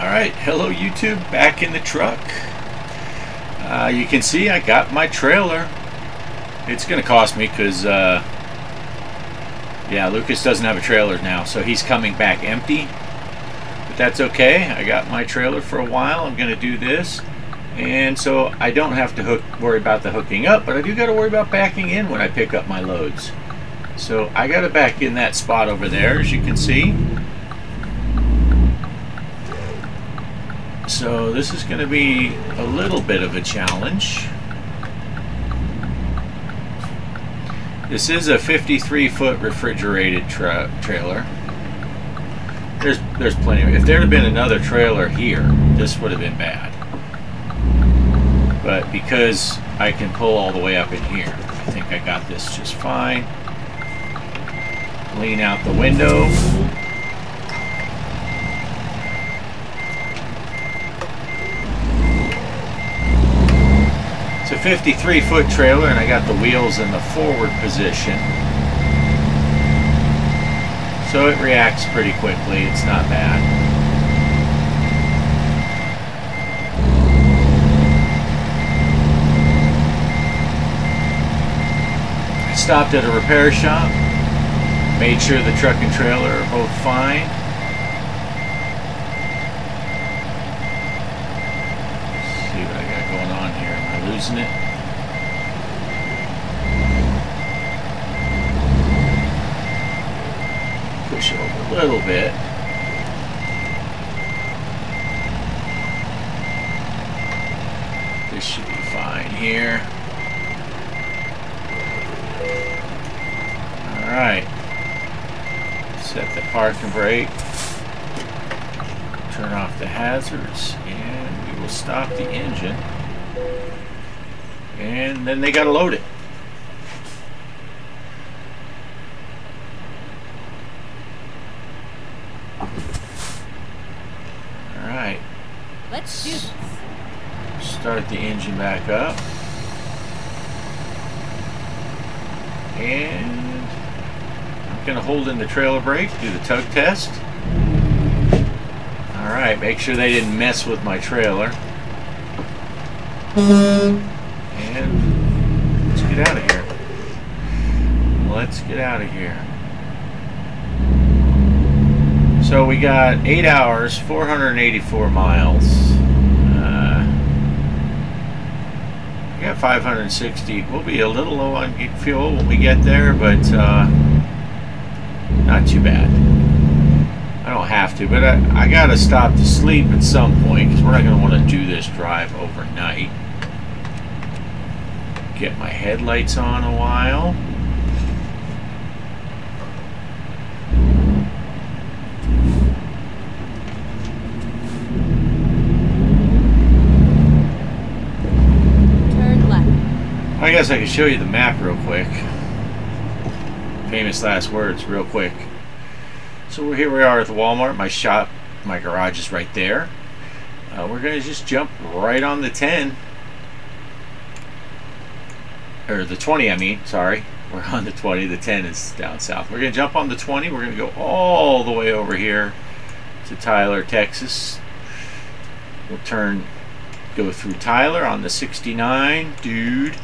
Alright, hello YouTube, back in the truck. You can see I got my trailer. It's going to cost me because, yeah, Lucas doesn't have a trailer now, so he's coming back empty. But that's okay, I got my trailer for a while. I'm going to do this. And so I don't have to worry about the hooking up, but I do got to worry about backing in when I pick up my loads. So I got to back in that spot over there, as you can see. So this is going to be a little bit of a challenge. This is a 53-foot refrigerated trailer. There's plenty of it. If there had been another trailer here, this would have been bad. But because I can pull all the way up in here, I think I got this just fine. Lean out the window. It's a 53-foot trailer, and I got the wheels in the forward position. So it reacts pretty quickly. It's not bad. I stopped at a repair shop, made sure the truck and trailer are both fine. Let's see what I got going on here. Am I losing it? Push it over a little bit. This should be fine here. Alright. Set the park and brake. Turn off the hazards, and we will stop the engine. And then they gotta load it. Alright. Let's do this. Start the engine back up. And I'm gonna hold in the trailer brake, do the tug test. Alright, make sure they didn't mess with my trailer. And let's get out of here. Let's get out of here. So we got 8 hours, 484 miles. We got 560. We'll be a little low on fuel when we get there, but not too bad. I don't have to, but I gotta stop to sleep at some point because we're not gonna want to do this drive overnight. Get my headlights on a while. Turn left. I guess I can show you the map real quick. Famous last words, real quick. So here we are at the Walmart. My shop, my garage is right there. We're gonna just jump right on the 10. Or the 20, I mean, sorry. We're on the 20, the 10 is down south. We're going to jump on the 20, we're going to go all the way over here to Tyler, Texas. We'll go through Tyler on the 69, dude,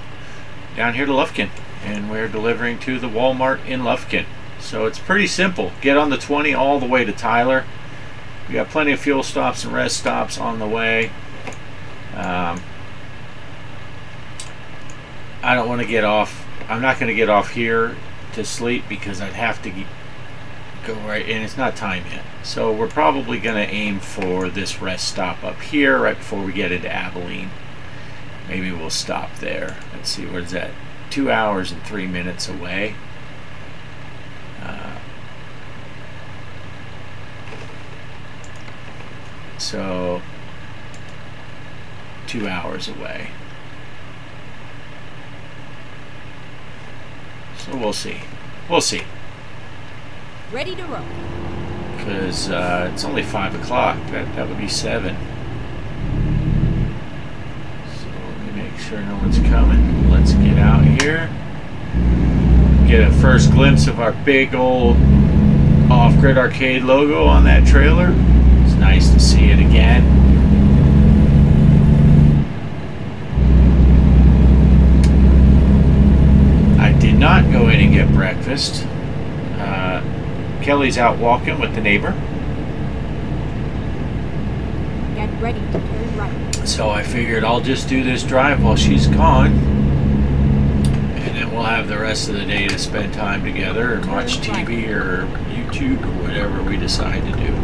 down here to Lufkin. And we're delivering to the Walmart in Lufkin. So it's pretty simple. Get on the 20 all the way to Tyler. We got plenty of fuel stops and rest stops on the way. I don't want to get off. I'm not going to get off here to sleep because I'd have to go right, and it's not time yet. So we're probably going to aim for this rest stop up here right before we get into Abilene. Maybe we'll stop there. Let's see, where's that? 2 hours and 3 minutes away. So 2 hours away. So we'll see. We'll see. Ready to roll. Because it's only 5 o'clock. That would be 7. So let me make sure no one's coming. Let's get out here. Get a first glimpse of our big old Off-Grid Arcade logo on that trailer. It's nice to see it again. Kelly's out walking with the neighbor. Get ready to turn right. So I figured I'll just do this drive while she's gone. And then we'll have the rest of the day to spend time together and watch TV or YouTube or whatever we decide to do.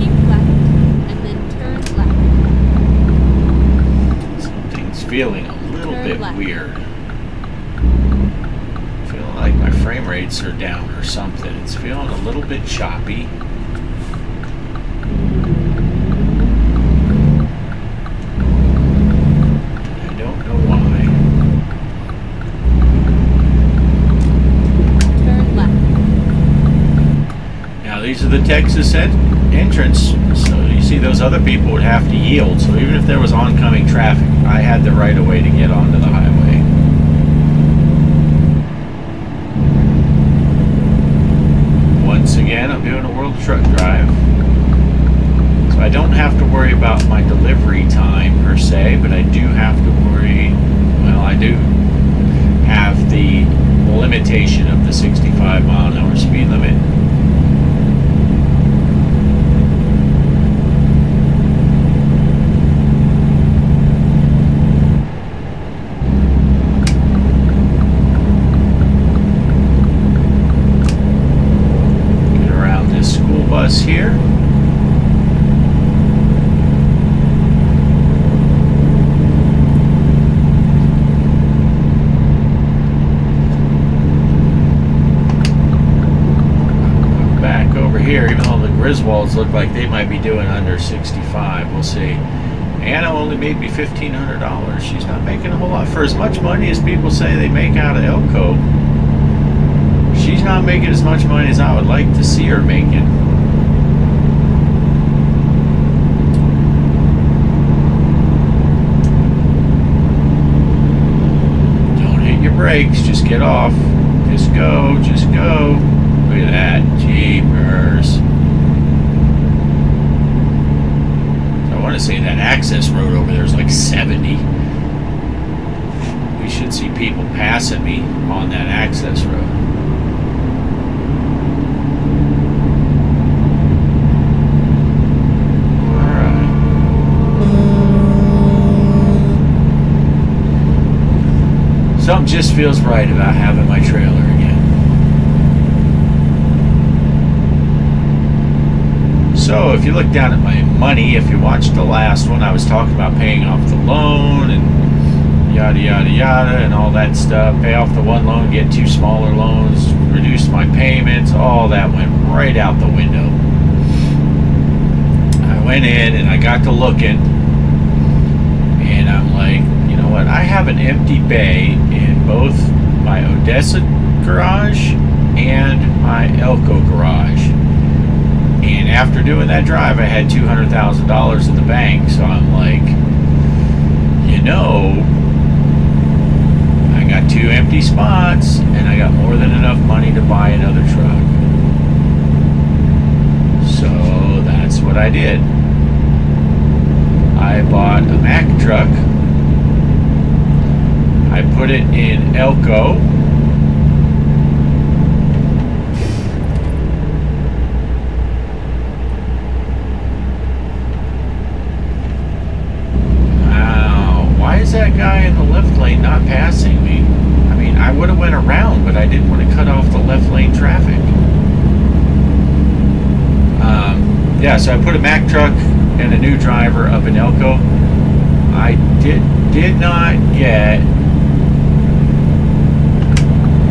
Keep left and then turn left. Something's feeling a little bit left. weird. Feeling like my frame rates are down or something. It's feeling a little bit choppy. I don't know why. Turn left. Now these are the Texas entrance, so you see those other people would have to yield. So even if there was oncoming traffic, I had the right of way to get onto the highway. Once again, I'm doing a World Truck Drive. So I don't have to worry about my delivery time per se, but I do have to worry, well, I do have the limitation of the 65-mile-an-hour speed limit. Get around this school bus here. Here, even though the Griswolds look like they might be doing under 65, we'll see. Anna only made me $1,500. She's not making a whole lot for as much money as people say they make out of Elko. She's not making as much money as I would like to see her making. Don't hit your brakes, just get off. Just go, just go. Look at that, jeepers. I want to say that access road over there is like 70. We should see people passing me on that access road. Alright. Something just feels right about having my trailer again. So if you look down at my money, if you watched the last one, I was talking about paying off the loan and yada yada yada and all that stuff. Pay off the one loan, get two smaller loans, reduce my payments, all that went right out the window. I went in and I got to looking and I'm like, you know what, I have an empty bay in both my Odessa garage and my Elko garage. And after doing that drive, I had $200,000 in the bank. So I'm like, you know, I got 2 empty spots and I got more than enough money to buy another truck. So that's what I did. I bought a Mack truck. I put it in Elko. Why is that guy in the left lane not passing me? I mean, I would have went around, but I didn't want to cut off the left lane traffic. Yeah, so I put a Mack truck and a new driver up in Elko. I did not get...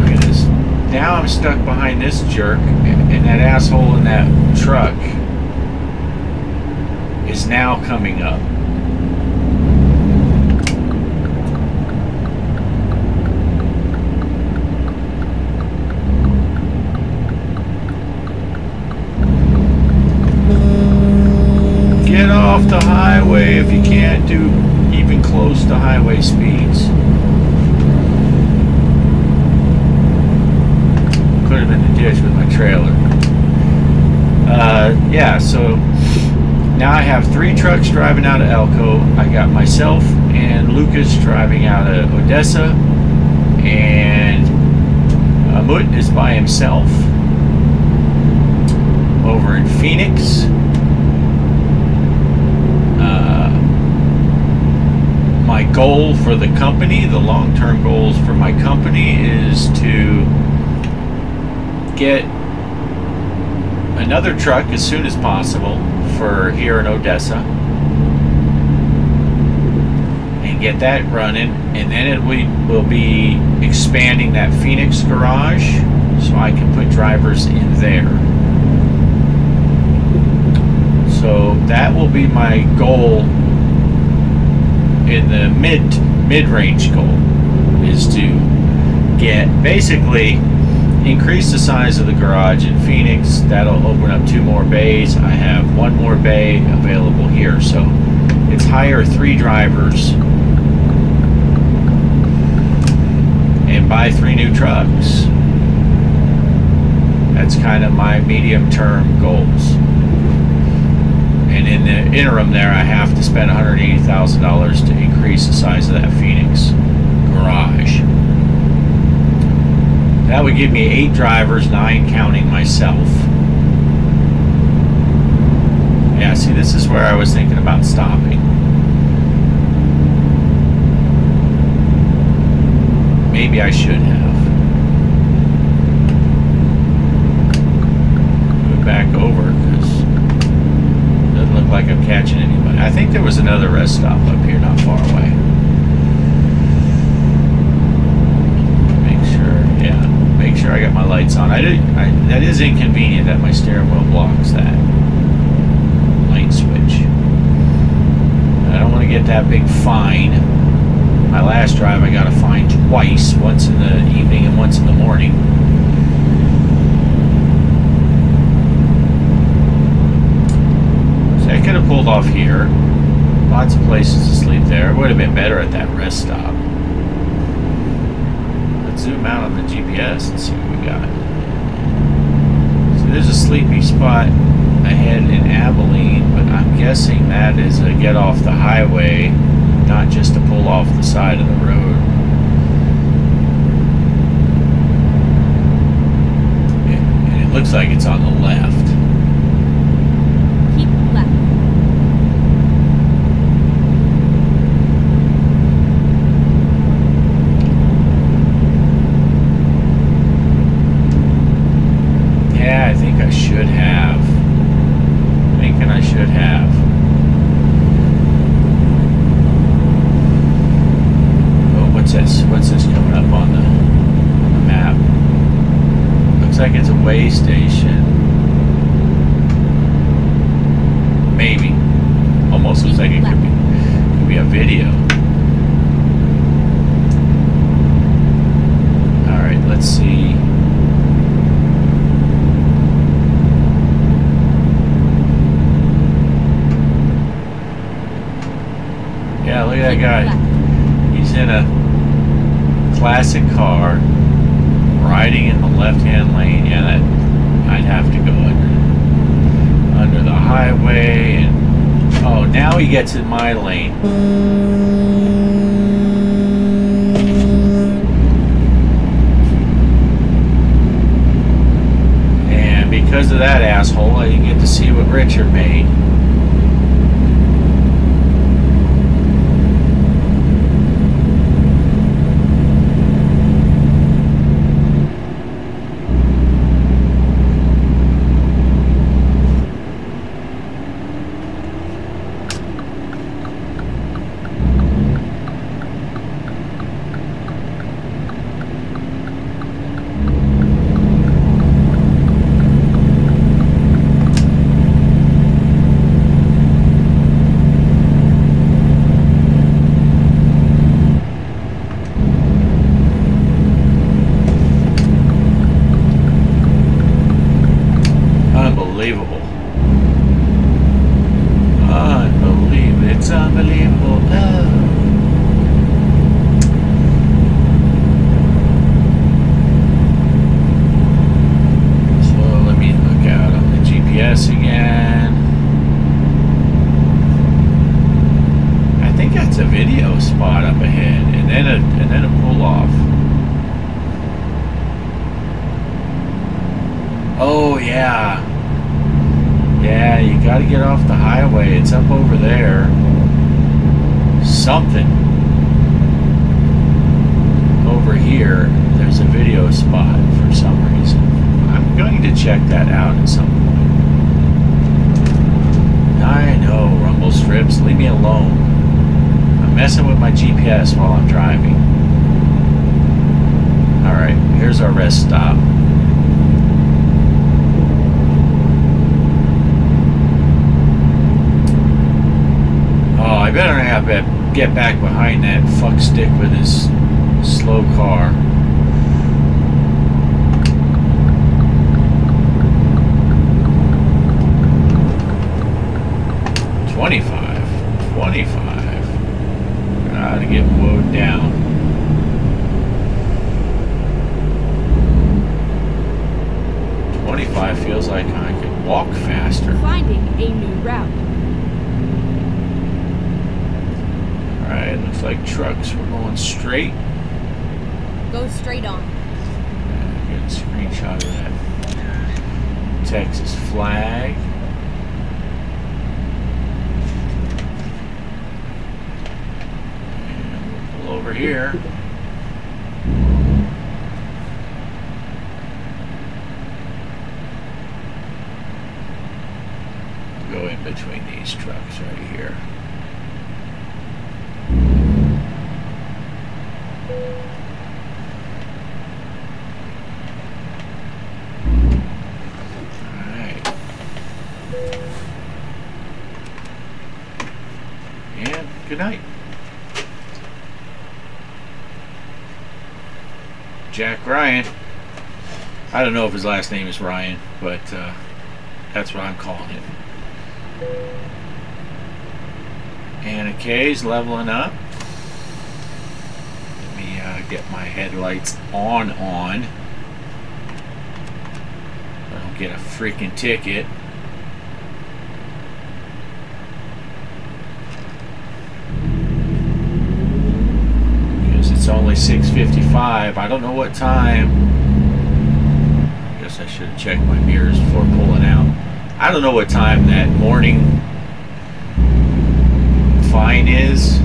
Look at this. Now I'm stuck behind this jerk, and that asshole in that truck is now coming up. Get off the highway if you can't do even close to highway speeds. Put him in the ditch with my trailer. Yeah, so now I have 3 trucks driving out of Elko. I got myself and Lucas driving out of Odessa, and Amut is by himself over in Phoenix. My goal for the company, the long-term goals for my company, is to get another truck as soon as possible for here in Odessa and get that running, and then we'll be expanding that Phoenix garage so I can put drivers in there. So that will be my goal in the mid-range goal, is to get, basically increase the size of the garage in Phoenix. That'll open up 2 more bays. I have 1 more bay available here, so it's hire 3 drivers and buy 3 new trucks. That's kind of my medium-term goals. And in the interim there, I have to spend $180,000 to increase the size of that Phoenix garage. That would give me 8 drivers, 9 counting myself. Yeah, see, this is where I was thinking about stopping. Maybe I should have. Move back over, because it doesn't look like I'm catching anybody. I think there was another rest stop up here not far away. Make sure I got my lights on. That is inconvenient that my steering wheel blocks that light switch. I don't want to get that big fine. My last drive I got a fine twice, once in the evening and once in the morning. So I could have pulled off here. Lots of places to sleep there. It would have been better at that rest stop. Zoom out on the GPS and see what we got. So there's a sleepy spot ahead in Abilene, but I'm guessing that is a get off the highway, not just to pull off the side of the road. And it looks like it's on the left. Keep left. Yeah, I think I should have. Thinking I should have. Oh, what's this? What's this coming up on the map? Looks like it's a way station. Maybe. Almost looks like it could be a video. All right, let's see. Yeah, look at that guy. He's in a classic car, riding in the left-hand lane. Yeah, that I'd have to go under the highway. And oh, now he gets in my lane. And because of that asshole, I didn't get to see what Richard made. Unbelievable. Unbelievable. It's unbelievable. Oh. So let me look out on the GPS again. I think that's a video spot up ahead, and then a pull off. Oh, yeah. Yeah, you got to get off the highway. It's up over there. Something. Over here, there's a video spot for some reason. I'm going to check that out at some point. I know, rumble strips. Leave me alone. I'm messing with my GPS while I'm driving. Alright, here's our rest stop. Oh, I better have to get back behind that fuck stick with his slow car. $25. Gotta get mowed down. $25 feels like I could walk faster. Finding a new route. Alright, looks like trucks. We're going straight. Go straight on. Get a screenshot of that Texas flag. And we'll pull over here. Go in between these trucks right here. Alright. And good night. Jack Ryan. I don't know if his last name is Ryan, but that's what I'm calling him. Anna K's leveling up. Let me get my headlights on. I don't get a freaking ticket. Because it's only 6:55. I don't know what time. I guess I should have checked my mirrors before pulling out. I don't know what time that morning fine is,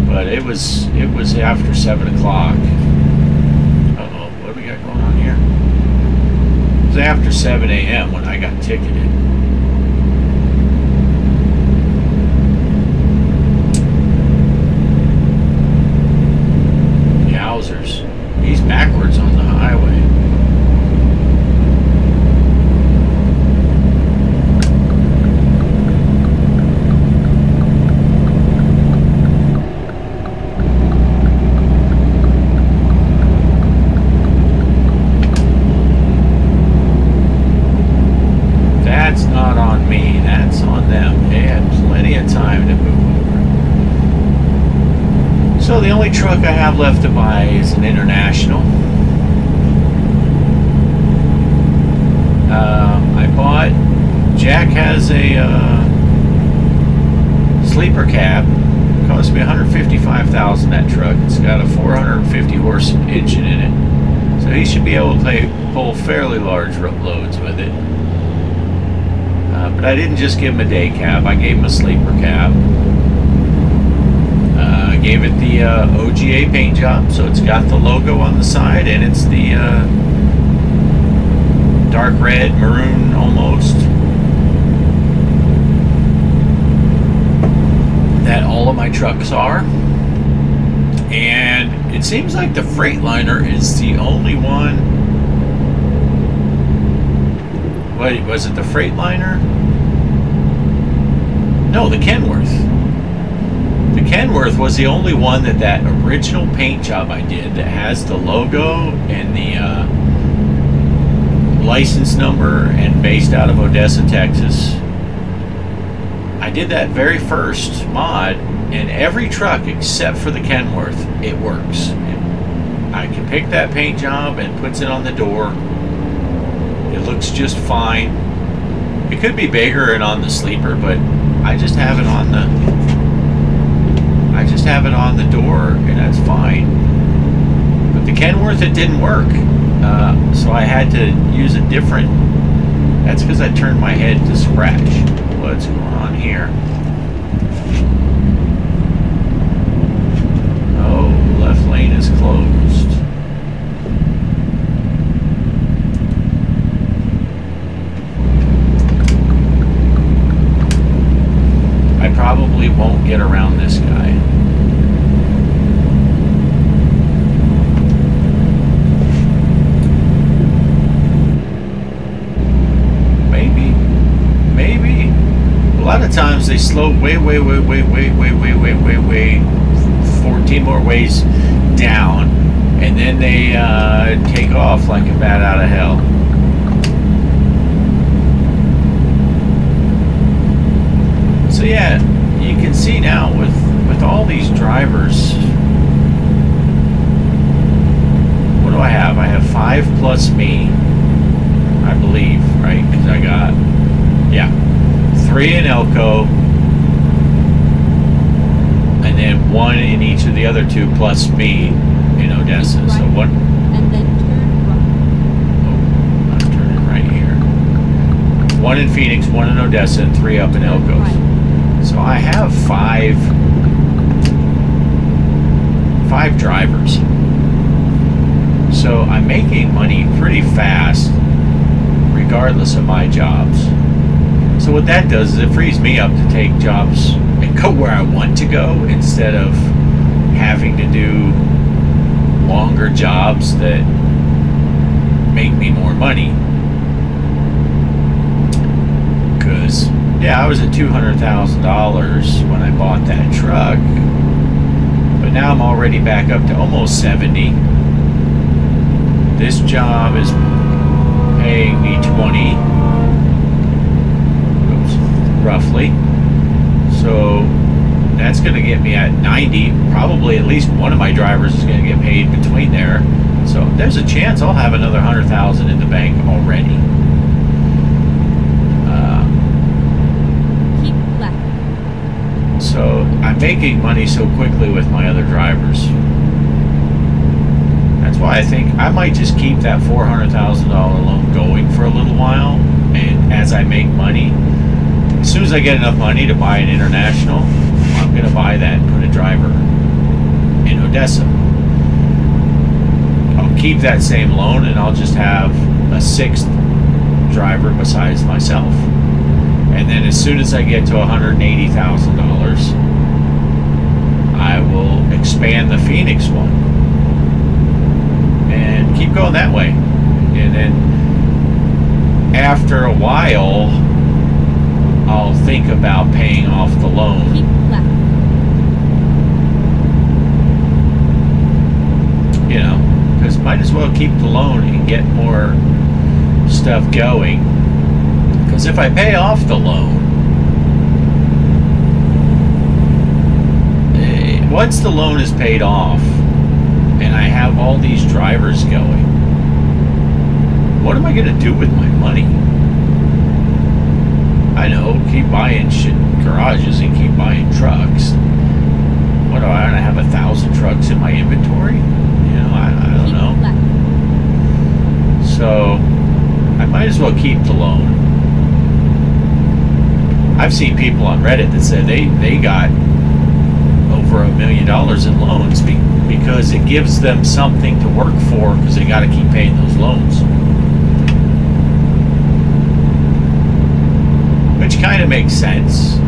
but it was after 7 o'clock. Uh-oh, what do we got going on here? It was after 7 a.m. when I got ticketed. Yowzers. He's backwards on the highway. That's not on me, that's on them. They had plenty of time to move over. So the only truck I have left to buy is an International. I bought, Jack has a sleeper cab. It cost me $155,000, that truck. It's got a 450 horse engine in it. So he should be able to pull fairly large loads with it. But I didn't just give him a day cab, I gave him a sleeper cab. I gave it the OGA paint job, so it's got the logo on the side, and it's the dark red, maroon almost. That all of my trucks are. And it seems like the Freightliner is the only one. Wait, was it the Freightliner? No, the Kenworth. The Kenworth was the only one that original paint job I did that has the logo and the license number and based out of Odessa, Texas. I did that very first mod, and every truck except for the Kenworth, it works. I can pick that paint job and puts it on the door. It looks just fine. It could be bigger and on the sleeper, but I just have it on the door, and that's fine. But the Kenworth, it didn't work. So I had to use a different. That's because I turned my head to scratch. What's going on here? Oh, left lane is closed. I probably won't get around this guy. Maybe. A lot of times they slow way 14 more ways down, and then they take off like a bat out of hell. So yeah, you can see now with all these drivers. What do I have? I have 5 plus me, I believe, right? Because I got, yeah, 3 in Elko, and then 1 in each of the other 2 plus me in Odessa. Right. So what? And then turn right. Oh, I'm turning right here. 1 in Phoenix, 1 in Odessa, and 3 up in Elko. Right. So I have 5 drivers. So I'm making money pretty fast, regardless of my jobs. So what that does is it frees me up to take jobs and go where I want to go, instead of having to do longer jobs that make me more money. Because, yeah, I was at $200,000 when I bought that truck, but now I'm already back up to almost 70. This job is paying me 20, roughly. So that's going to get me at 90. Probably at least one of my drivers is going to get paid between there. So there's a chance I'll have another 100,000 in the bank already. Keep left. So I'm making money so quickly with my other drivers. That's why I think I might just keep that $400,000 loan going for a little while, and as I make money, as soon as I get enough money to buy an international, I'm going to buy that and put a driver in Odessa. I'll keep that same loan, and I'll just have a 6th driver besides myself. And then as soon as I get to $180,000, I will expand the Phoenix one and keep going that way. And then after a while, I'll think about paying off the loan. Keep left. You know, because might as well keep the loan and get more stuff going. Because if I pay off the loan, once the loan is paid off and I have all these drivers going, what am I going to do with my money? I know, keep buying shit garages and keep buying trucks. What do I have 1,000 trucks in my inventory? You know, I don't know. So I might as well keep the loan. I've seen people on Reddit that said they got over $1 million in loans because it gives them something to work for, because they got to keep paying those loans. Which kind of makes sense.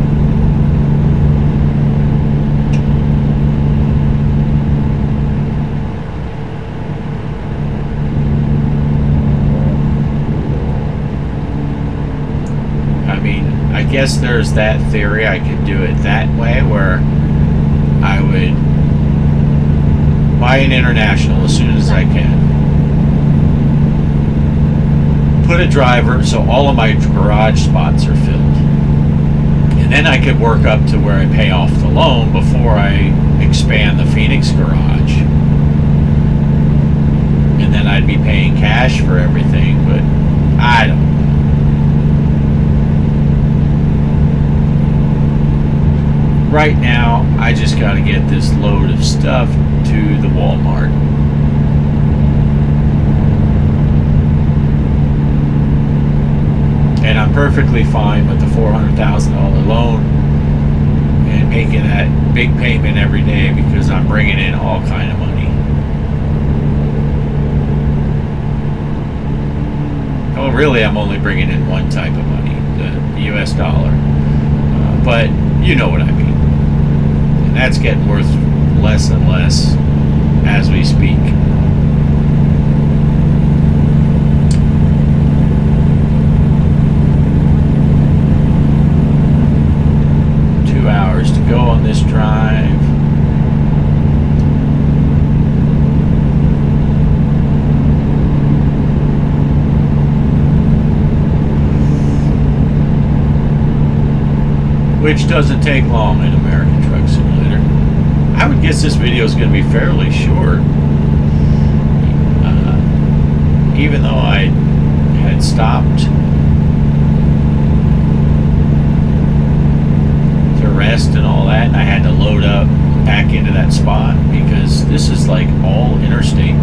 I mean, I guess there's that theory. I could do it that way, where I would buy an international as soon as I can. Put a driver so all of my garage spots are filled. And then I could work up to where I pay off the loan before I expand the Phoenix garage. And then I'd be paying cash for everything, but I don't know. Right now, I just got to get this load of stuff to the Walmart. I'm perfectly fine with the $400,000 loan and making that big payment every day because I'm bringing in all kind of money. Well, really, I'm only bringing in one type of money, the US dollar. But you know what I mean. And that's getting worth less and less as we speak. To go on this drive. Which doesn't take long in American Truck Simulator. I would guess this video is going to be fairly short. Even though I had stopped rest and all that, and I had to load up back into that spot because this is like all interstate.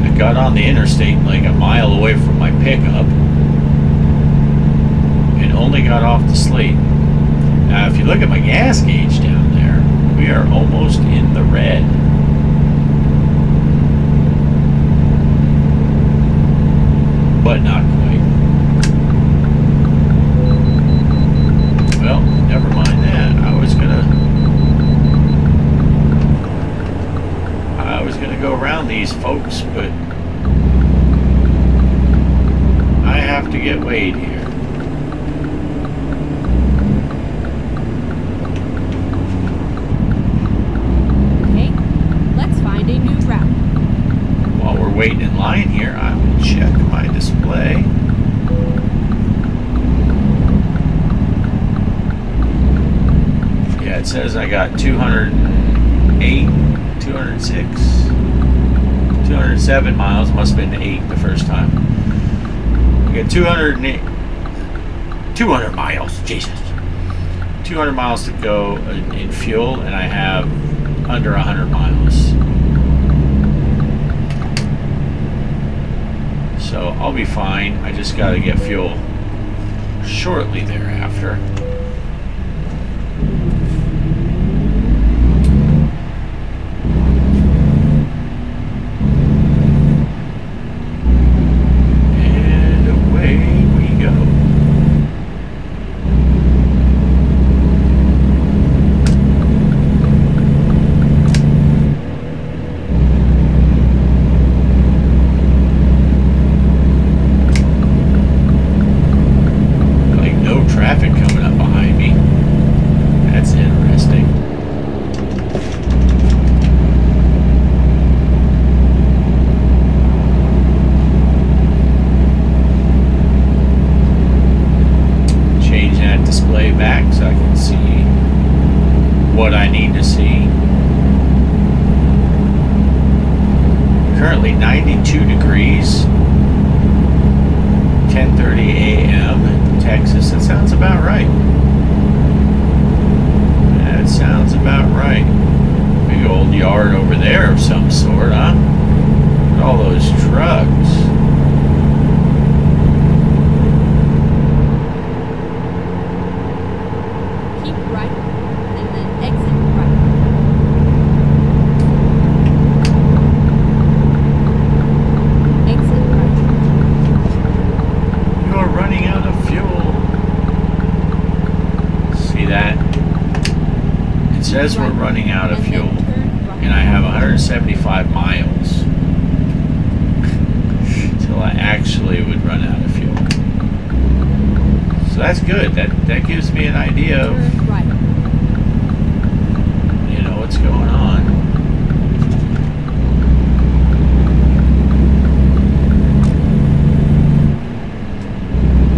I got on the interstate like a mile away from my pickup and only got off the slate. Now if you look at my gas gauge down there, we are almost in the red. But not quite. Well, never mind that. I was gonna go around these folks, but I have to get weighed here. Okay, let's find a new route. While we're waiting in line here, I will check my display. It says I got 208, 206, 207 miles. Must have been 8 the first time. I got 208, 200 miles. Jesus. 200 miles to go in fuel, and I have under 100 miles. So I'll be fine. I just got to get fuel shortly thereafter. What I need to see. Currently 92 degrees, 10:30 a.m. in Texas. That sounds about right. That sounds about right. Big old yard over there of some sort, huh? Look at all those trucks. Says we're running out of fuel, and I have 175 miles till I actually would run out of fuel. So that's good. That gives me an idea of, you know, what's going on.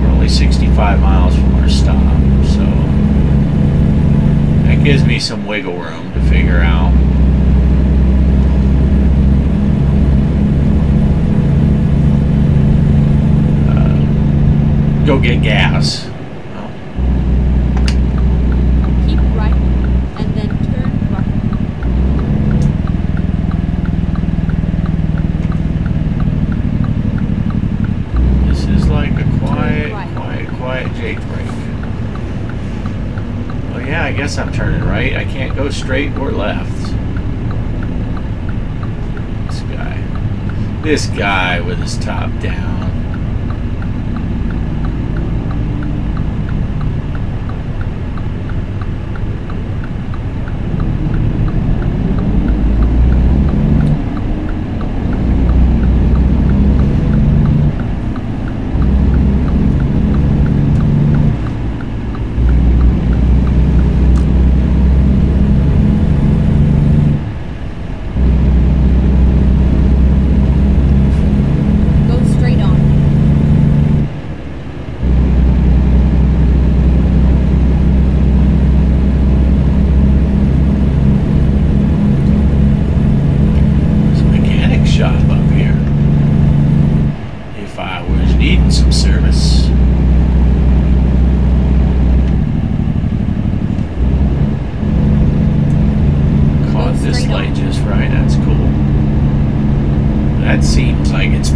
We're only 65 miles from our stop, so gives me some wiggle room to figure out go get gas. Well, keep right and then turn right. This is like a quiet quiet Jake brake. Well, yeah, I guess I'm turning right. I can't go straight or left. This guy with his top down.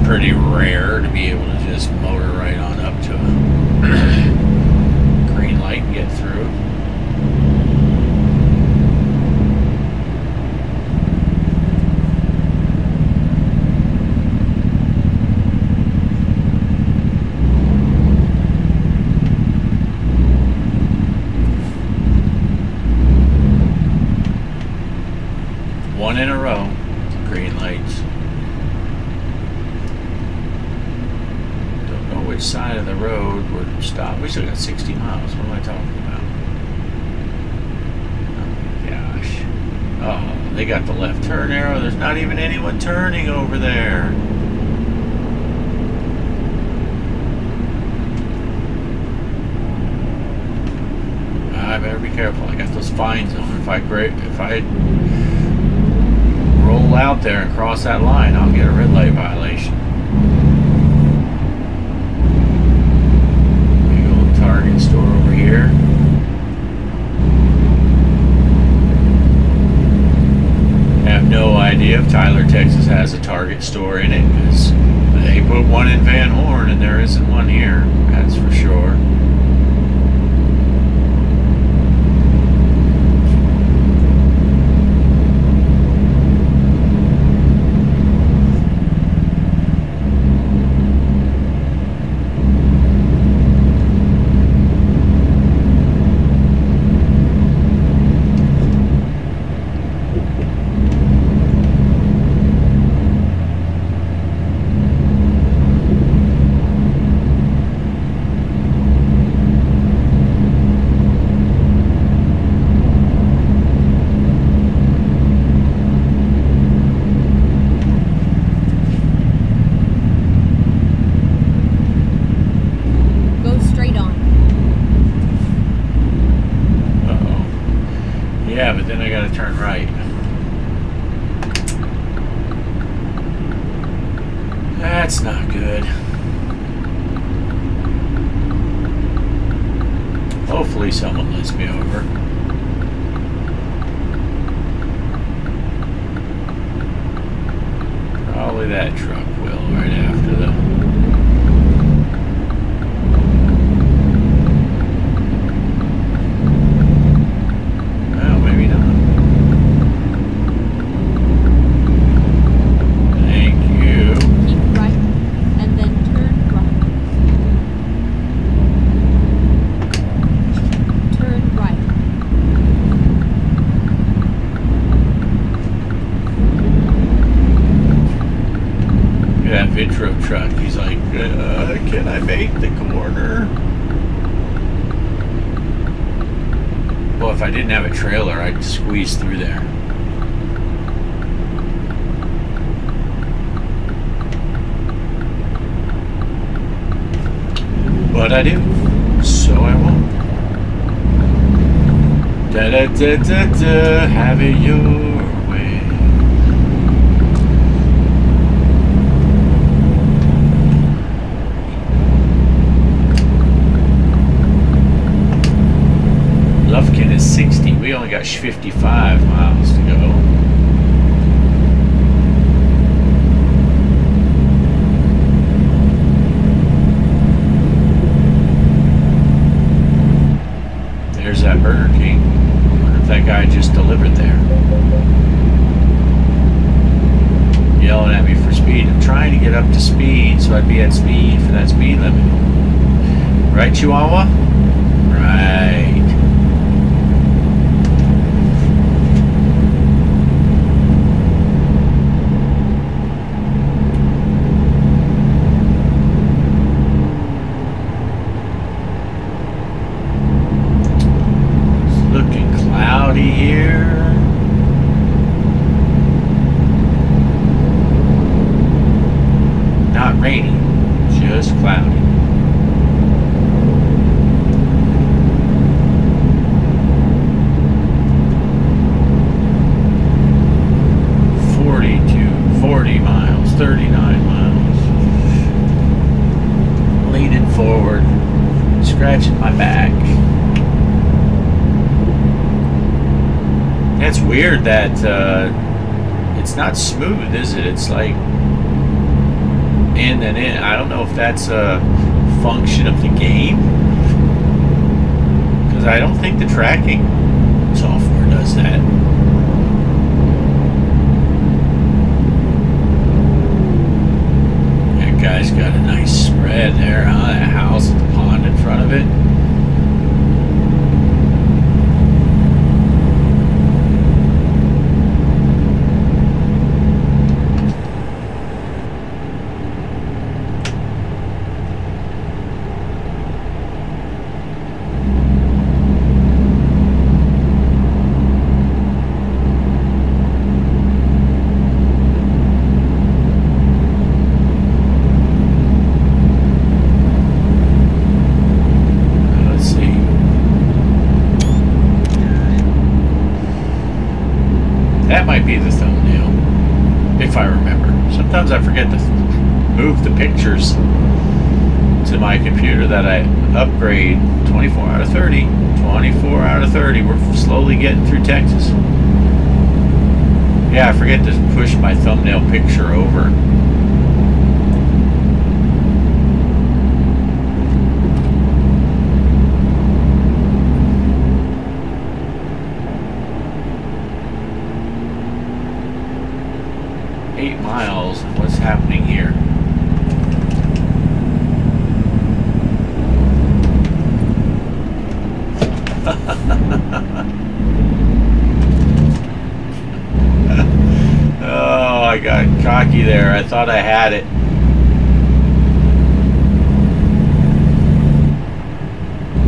Pretty rare to be able to just motor right on up to a green light and get through. One in a row, green lights. Which side of the road would stop? We still got 60 miles. What am I talking about? Oh my gosh. Oh, they got the left turn arrow. There's not even anyone turning over there. I better be careful. I got those fines on. If I roll out there and cross that line, I'll get a red light violation. Target store over here. I have no idea if Tyler, Texas has a Target store in it, because they put one in Van Horn and there isn't one here, that's for sure. Yeah, but then I gotta turn right. That's not good. Hopefully someone lets me over. Probably that truck will right after the... Vitro truck. He's like, can I make the corner? Well, if I didn't have a trailer, I'd squeeze through there. But I do, so I won't. Da da da da da, have it your way. Lufkin is 60. We only got 55 miles to go. if that guy just delivered there. Yelling at me for speed. I'm trying to get up to speed so I'd be at speed for that speed limit. Right, Chihuahua? Right. It's looking cloudy here. Not rainy, just cloudy. To 40 miles, 39 miles. Leaning forward, scratching my back. It's weird that it's not smooth, is it? It's like in and in. I don't know if that's a function of the game, because I don't think the tracking software does that. That guy's got a nice spread there, huh? That house with the pond in front of it. Be the thumbnail, if I remember. Sometimes I forget to move the pictures to my computer that I upgrade. 24 out of 30. 24 out of 30. We're slowly getting through Texas. Yeah, I forget to push my thumbnail picture over. Miles, and what's happening here? Oh, I got cocky there. I thought I had it.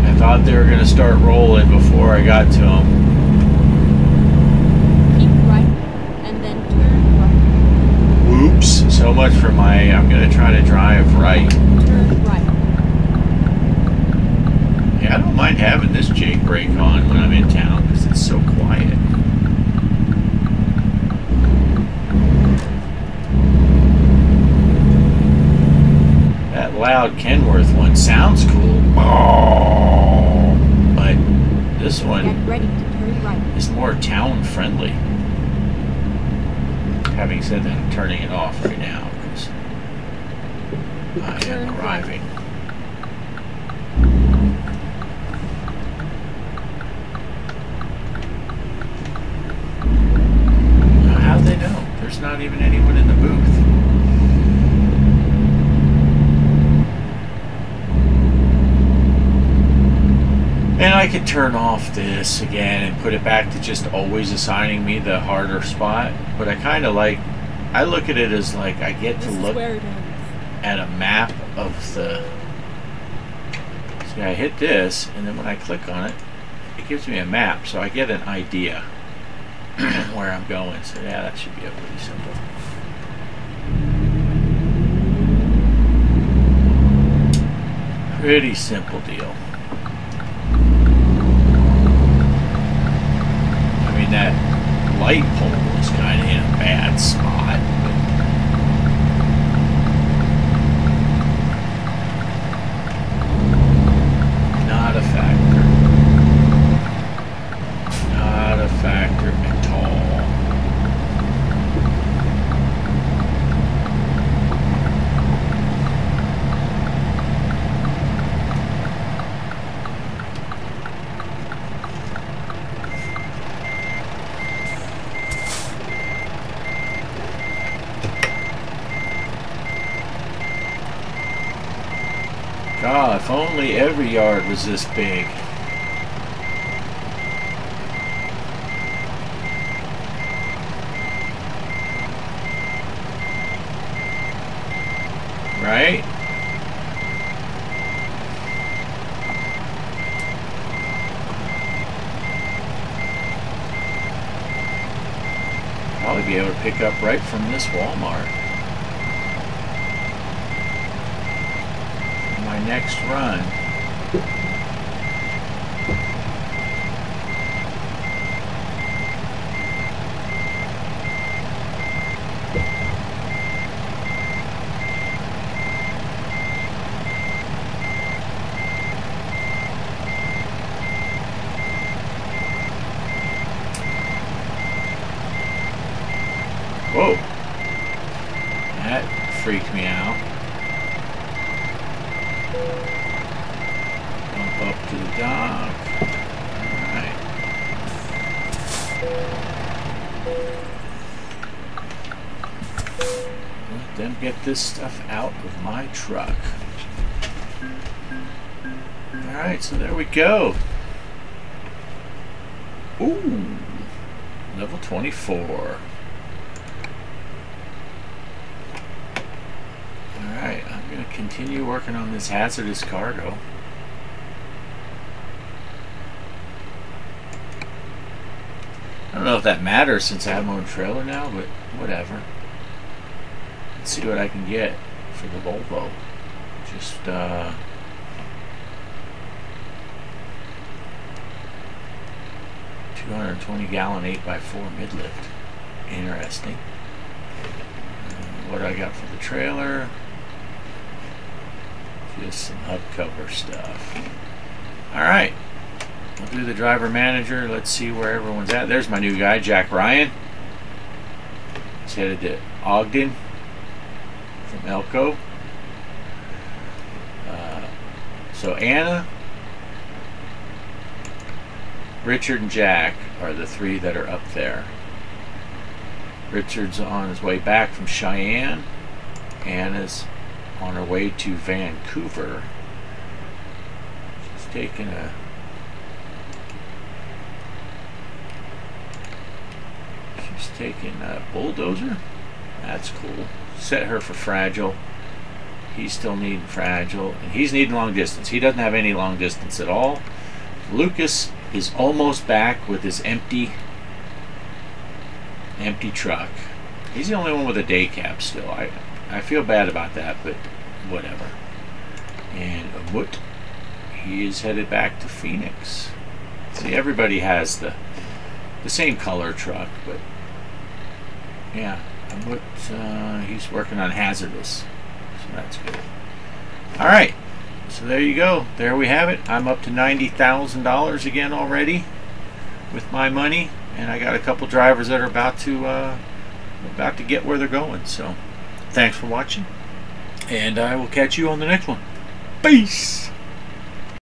I thought they were going to start rolling before I got to them. Oops, so much for my, I'm going to try to drive right. Turn right. Yeah, I don't mind having this Jake brake on when I'm in town because it's so quiet. That loud Kenworth one sounds cool. Oh, but this one Get ready to turn right. is more town friendly. Having said that, I'm turning it off right now because I am arriving. How'd they know? There's not even anyone in the booth. And I could turn off this again and put it back to just always assigning me the harder spot. But I kind of like, I look at it as like I get to look at a map of the, see, I hit this, and then when I click on it, it gives me a map, so I get an idea where I'm going. So yeah, that should be a pretty simple. Pretty simple deal. I mean, that light pole is kind of in a bad spot. Not a factor. Not a factor at all. Ah, if only every yard was this big. Right? Probably be able to pick up right from this Walmart. My next run. Whoa, that freaked me out. Bump up to the dock. Alright. Let them get this stuff out of my truck. Alright, so there we go. Ooh, level 24. Alright, I'm going to continue working on this hazardous cargo. I don't know if that matters since I have my own trailer now, but whatever. Let's see what I can get for the Volvo. Just, 220 gallon 8x4 mid-lift. Interesting. What do I got for the trailer? Just some hubcover stuff. Alright. We'll do the driver manager. Let's see where everyone's at. There's my new guy, Jack Ryan. He's headed to Ogden from Elko. So Anna, Richard, and Jack are the three that are up there. Richard's on his way back from Cheyenne. Anna's on her way to Vancouver. She's taking a bulldozer. That's cool. Set her for fragile. He's still needing fragile, and he's needing long distance. He doesn't have any long distance at all. Lucas is almost back with his empty truck. He's the only one with a day cab still. I feel bad about that, but whatever. And Amut, he is headed back to Phoenix. See, everybody has the same color truck, but yeah, Amut, he's working on hazardous, so that's good. All right, so there you go. There we have it. I'm up to $90,000 again already with my money, and I got a couple drivers that are about to get where they're going. So thanks for watching, and I will catch you on the next one. Peace.